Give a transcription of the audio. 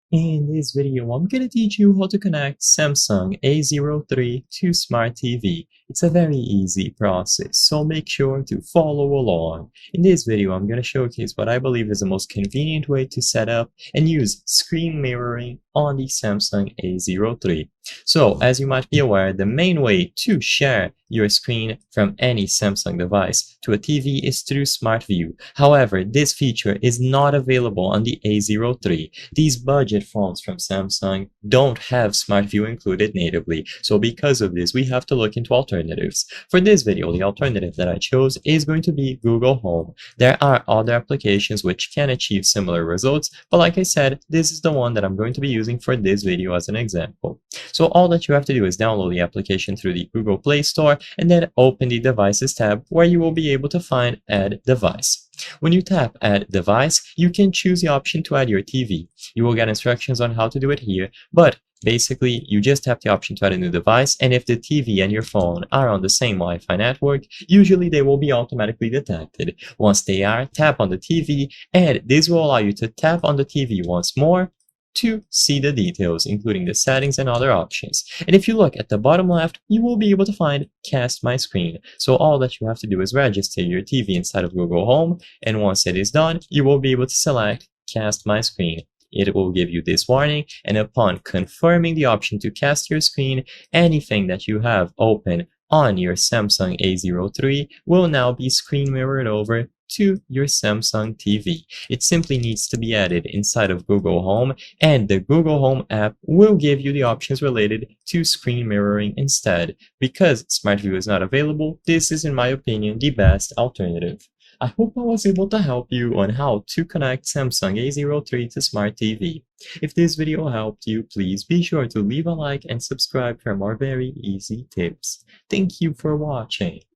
In this video, I'm going to teach you how to connect Samsung A03 to Smart TV. It's a very easy process, so make sure to follow along. In this video, I'm going to showcase what I believe is the most convenient way to set up and use screen mirroring on the Samsung A03. So, as you might be aware, the main way to share your screen from any Samsung device to a TV is through Smart View. However, this feature is not available on the A03. These budget phones from Samsung don't have Smart View included natively, so because of this, we have to look into alternatives. For this video, the alternative that I chose is going to be Google Home. There are other applications which can achieve similar results, but like I said, this is the one that I'm going to be using for this video as an example. So all that you have to do is download the application through the Google Play Store and then open the Devices tab where you will be able to find Add Device. When you tap Add Device, you can choose the option to add your TV. You will get instructions on how to do it here, but basically, you just tap the option to add a new device, and if the TV and your phone are on the same Wi-Fi network, usually they will be automatically detected. Once they are, tap on the TV, and this will allow you to tap on the TV once more to see the details, including the settings and other options. And if you look at the bottom left, you will be able to find Cast My Screen. So all that you have to do is register your TV inside of Google Home, and once it is done, you will be able to select Cast My Screen. It will give you this warning, and upon confirming the option to cast your screen, anything that you have open on your Samsung A03 will now be screen mirrored over to your Samsung TV. It simply needs to be added inside of Google Home, and the Google Home app will give you the options related to screen mirroring instead. Because Smart View is not available, this is, in my opinion, the best alternative. I hope I was able to help you on how to connect Samsung A03 to Smart TV. If this video helped you, please be sure to leave a like and subscribe for more very easy tips. Thank you for watching.